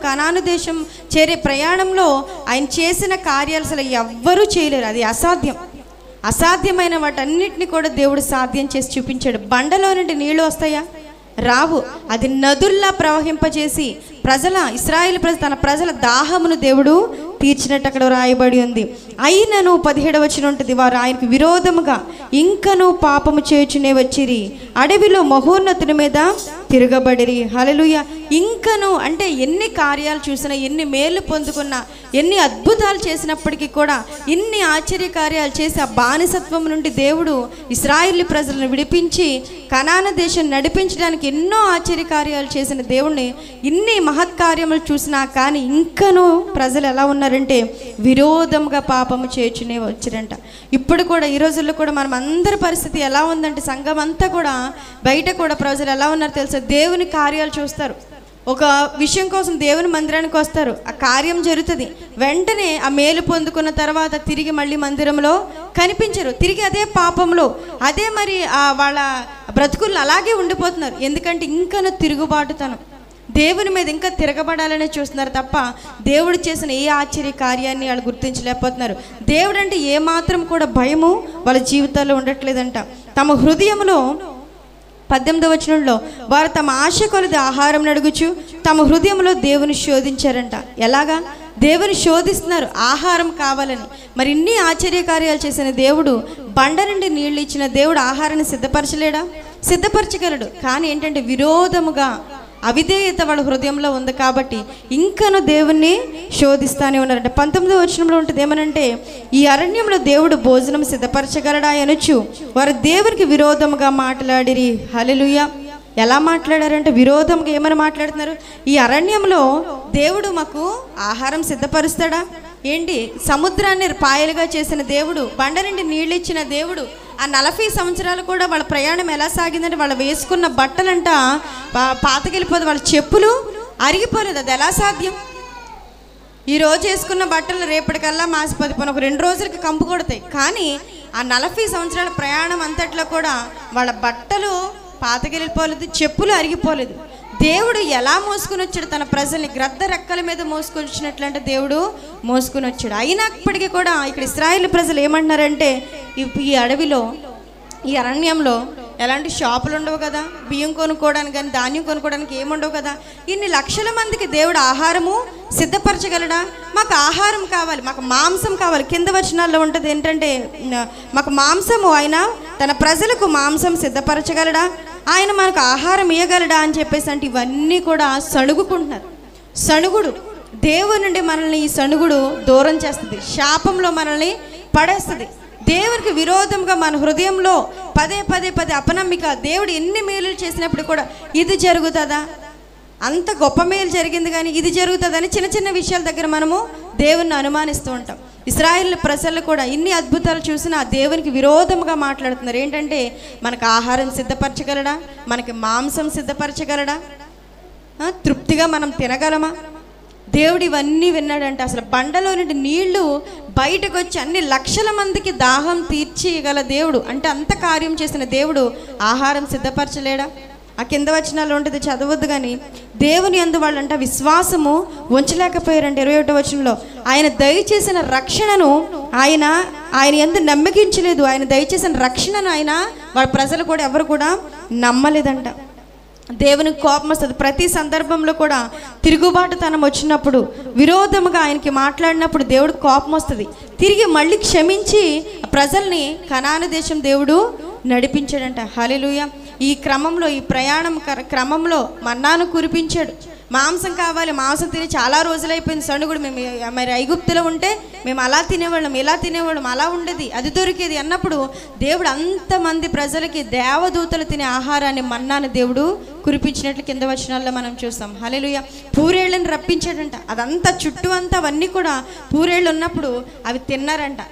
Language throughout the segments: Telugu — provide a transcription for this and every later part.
కనాను దేశం చేరే ప్రయాణంలో ఆయన చేసిన కార్యాలు అసలు ఎవ్వరూ చేయలేరు. అది అసాధ్యమైన వాటన్నిటిని కూడా దేవుడు సాధ్యం చేసి చూపించాడు. బండలో నుండి నీళ్లు వస్తాయా? రావు. అది నదుల్లా ప్రవహింపజేసి ఇశ్రాయేలు తన ప్రజల దాహమును దేవుడు తీర్చినట్టు అక్కడ రాయబడి ఉంది. అయినను 17వ వచనం ఉంటుంది, వారు ఆయనకు విరోధముగా ఇంకను పాపము చేయుచునే వచ్చిరి, అడవిలో మహోన్నతుని మీద తిరగబడిరి. హల్లెలూయా. ఇంకను అంటే ఎన్ని కార్యాలు చూసినా, ఎన్ని మేలు పొందుకున్నా, ఎన్ని అద్భుతాలు చేసినప్పటికీ కూడా, ఇన్ని ఆశ్చర్య కార్యాలు చేసి ఆ బానిసత్వం నుండి దేవుడు ఇశ్రాయేలు ప్రజలను విడిపించి కనాను దేశం నడిపించడానికి ఎన్నో ఆశ్చర్య కార్యాలు చేసిన దేవుణ్ణి ఇన్ని మహత్కార్యములు చూసినా కానీ ఇంకనూ ప్రజలు ఎలా ఉన్నారంటే విరోధంగా పాపము చేయుచునే వచ్చిరంట. ఇప్పుడు కూడా ఈ రోజుల్లో కూడా మనం అందరి పరిస్థితి ఎలా ఉందంటే, సంఘం అంతా కూడా బయట కూడా ప్రజలు ఎలా ఉన్నారు తెలుసా? దేవుని కార్యాలు చూస్తారు, ఒక విషయం కోసం దేవుని మందిరానికి వస్తారు, ఆ కార్యం జరుగుతుంది, వెంటనే ఆ మేలు పొందుకున్న తర్వాత తిరిగి మళ్ళీ మందిరంలో కనిపించరు, తిరిగి అదే పాపంలో అదే మరి వాళ్ళ బ్రతుకుల్లో అలాగే ఉండిపోతున్నారు. ఎందుకంటే ఇంకనూ తిరుగుబాటుతనం, దేవుని మీద ఇంకా తిరగబడాలనే చూస్తున్నారు తప్ప దేవుడు చేసిన ఏ ఆశ్చర్య కార్యాన్ని వాళ్ళు గుర్తించలేకపోతున్నారు. దేవుడు అంటే ఏమాత్రం కూడా భయము వాళ్ళ జీవితాల్లో ఉండట్లేదంట. తమ హృదయంలో 18వ వచనంలో వారు తమ ఆశ కొలది ఆహారం అడుగుచు తమ హృదయంలో దేవుని శోధించారంట. ఎలాగా? దేవుని శోధిస్తున్నారు ఆహారం కావాలని. మరి ఇన్ని ఆశ్చర్యకార్యాలు చేసిన దేవుడు, బండ నుండి నీళ్ళు ఇచ్చిన దేవుడు ఆహారాన్ని సిద్ధపరచలేడా? సిద్ధపరచగలడు. కానీ ఏంటంటే విరోధముగా అవిధేయత వాళ్ళ హృదయంలో ఉంది కాబట్టి ఇంకనూ దేవుణ్ణి శోధిస్తానే ఉన్నారంట. 19వ వచనంలో ఉంటుంది ఏమనంటే, ఈ అరణ్యంలో దేవుడు భోజనం సిద్ధపరచగలడా అనొచ్చు వారు దేవునికి విరోధముగా మాట్లాడిరి. హల్లెలూయా. ఎలా మాట్లాడారంటే విరోధంగా ఏమని మాట్లాడుతున్నారు? ఈ అరణ్యంలో దేవుడు మాకు ఆహారం సిద్ధపరుస్తాడా ఏంటి? సముద్రాన్ని పాయలుగా చేసిన దేవుడు, బండ నుండి నీళ్ళు ఇచ్చిన దేవుడు, ఆ 40 సంవత్సరాలు కూడా వాళ్ళ ప్రయాణం ఎలా సాగిందంటే వాళ్ళు వేసుకున్న బట్టలంట పాతకెళ్ళిపోదు, వాళ్ళ చెప్పులు అరిగిపోలేదు. అది ఎలా సాధ్యం? ఈరోజు వేసుకున్న బట్టలు రేపటికల్లా మాసిపోతే ఒక 2 రోజులకి కంపు కొడతాయి. కానీ ఆ 40 సంవత్సరాల ప్రయాణం అంతట్లో కూడా వాళ్ళ బట్టలు పాతకెళ్ళిపోలేదు, చెప్పులు అరిగిపోలేదు. దేవుడు ఎలా మోసుకుని వచ్చాడు? తన ప్రజల్ని గ్రద్ద రెక్కల మీద మోసుకొని వచ్చినట్లంటే దేవుడు మోసుకుని వచ్చాడు. అయినప్పటికీ కూడా ఇక్కడ ఇశ్రాయేలు ప్రజలు ఏమంటున్నారంటే, ఈ అడవిలో, ఈ అరణ్యంలో ఎలాంటి షాపులు ఉండవు కదా, బియ్యం కొనుక్కోవడానికి కానీ ధాన్యం కొనుక్కోవడానికి ఏముండవు కదా, ఇన్ని లక్షల మందికి దేవుడు ఆహారము సిద్ధపరచగలడా? మాకు ఆహారం కావాలి, మాకు మాంసం కావాలి. కింద వచనాల్లో ఉంటుంది ఏంటంటే, మాకు మాంసము, ఆయన తన ప్రజలకు మాంసం సిద్ధపరచగలడా, ఆయన మనకు ఆహారం ఇవ్వగలడా అని చెప్పేసి అంటే ఇవన్నీ కూడా సణుగుకుంటున్నారు. సణుగుడు దేవుని నుండి మనల్ని, ఈ సణుగుడు దూరం చేస్తుంది, శాపంలో మనల్ని పడేస్తుంది. దేవునికి విరోధంగా మన హృదయంలో పదే అపనమ్మిక. దేవుడు ఎన్ని మేలు చేసినప్పుడు కూడా ఇది జరుగుతుందా, అంత గొప్ప మేలు జరిగింది కానీ ఇది జరుగుతుందని చిన్న చిన్న విషయాల దగ్గర మనము దేవుణ్ణి అనుమానిస్తూ ఉంటాం. ఇశ్రాయేలు ప్రజలు కూడా ఇన్ని అద్భుతాలు చూసినా దేవునికి విరోధంగా మాట్లాడుతున్నారు. ఏంటంటే మనకు ఆహారం సిద్ధపరచగలడా, మనకి మాంసం సిద్ధపరచగలడా, తృప్తిగా మనం తినగలమా? దేవుడు ఇవన్నీ విన్నాడంటే అసలు బండలో నుండి నీళ్లు బయటకు వచ్చి అన్ని లక్షల మందికి దాహం తీర్చగల దేవుడు అంటే అంత కార్యం చేసిన దేవుడు ఆహారం సిద్ధపరచలేడా? ఆ కింద వచనాలు ఉంటుంది, చదవద్దు కానీ దేవుని యందు వాళ్ళంట విశ్వాసము ఉంచలేకపోయారంట. 21వ వచనంలో ఆయన దయచేసిన రక్షణను ఆయన యందు నమ్మకించలేదు. ఆయన దయచేసిన రక్షణను వాళ్ళ ప్రజలు కూడా ఎవరు కూడా నమ్మలేదంట. దేవునికి కోపం వస్తుంది. ప్రతి సందర్భంలో కూడా తిరుగుబాటుతనం వచ్చినప్పుడు, విరోధముగా ఆయనకి మాట్లాడినప్పుడు దేవుడికి కోపం వస్తుంది. తిరిగి మళ్ళీ క్షమించి ప్రజల్ని కనాను దేశం దేవుడు నడిపించాడంట. హల్లెలూయా. ఈ క్రమంలో, ఈ ప్రయాణం క్రమంలో మన్నాను కురిపించాడు. మాంసం కావాలి, మాంసం తిని చాలా రోజులైపోయింది. సణుగుడు, మేము మరి ఐగుప్తులో ఉంటే మేము అలా తినేవాళ్ళం, ఇలా తినేవాళ్ళం, అలా ఉండేది, అది దొరికేది అన్నప్పుడు దేవుడు అంతమంది ప్రజలకి దేవదూతలు తినే ఆహారాన్ని, మన్నాను దేవుడు కురిపించినట్లు కింద వచనాల్లో మనం చూస్తాం. హల్లెలూయా. పూరేళ్ళని రప్పించాడంట. అదంతా చుట్టూ అంతా అవన్నీ కూడా పూరేళ్ళు ఉన్నప్పుడు అవి తిన్నారంట.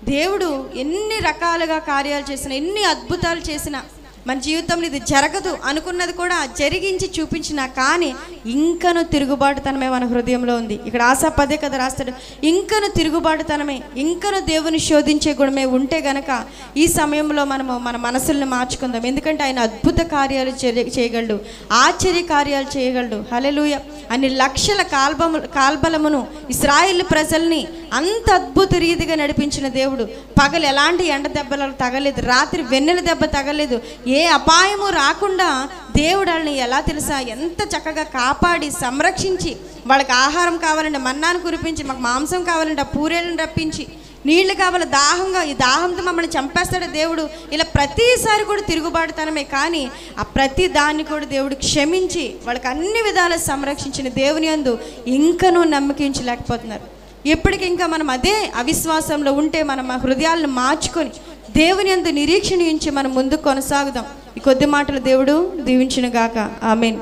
దేవుడు ఎన్ని రకాలుగా కార్యాలు చేసినా, ఎన్ని అద్భుతాలు చేసినా, మన జీవితంలో ఇది జరగదు అనుకున్నది కూడా జరిగించి చూపించిన, కానీ ఇంకను తిరుగుబాటుతనమే మన హృదయంలో ఉంది. ఇక్కడ ఆశా పదే కదా రాస్తాడు, ఇంకను తిరుగుబాటుతనమే, ఇంకను దేవుని శోధించే గుణమే ఉంటే గనక ఈ సమయంలో మనము మన మనసుల్ని మార్చుకుందాం. ఎందుకంటే ఆయన అద్భుత కార్యాలు చేయగలడు, ఆశ్చర్య కార్యాలు చేయగలడు. హల్లెలూయా. అన్ని లక్షల కాల్బలమును ఇశ్రాయేలు ప్రజల్ని అంత అద్భుత రీతిగా నడిపించిన దేవుడు. పగలు ఎలాంటి ఎండ దెబ్బలు తగలేదు, రాత్రి వెన్నెల దెబ్బ తగలేదు, ఏ అపాయము రాకుండా దేవుడు వాళ్ళని ఎలా తెలుసా ఎంత చక్కగా కాపాడి సంరక్షించి, వాళ్ళకి ఆహారం కావాలంటే మన్నాను కురిపించి, మాకు మాంసం కావాలంటే ఆ పూరేలను రప్పించి, నీళ్లు కావాలి దాహంగా, ఈ దాహంతో మమ్మల్ని చంపేస్తాడు దేవుడు. ఇలా ప్రతిసారి కూడా తిరుగుబాటుతనమే, కానీ ఆ ప్రతి దాన్ని కూడా దేవుడు క్షమించి వాళ్ళకి అన్ని విధాల సంరక్షించిన దేవుని యందు ఇంకనూ నమ్మకించలేకపోతున్నారు. ఎప్పటికీ ఇంకా మనం అదే అవిశ్వాసంలో ఉంటే మనం ఆ హృదయాలను మార్చుకొని దేవుని యందు నిరీక్షణ ఉంచి మనం ముందుకు కొనసాగుదాం. ఈ కొద్ది మాటలు దేవుడు దీవించును గాక. ఆమేన్.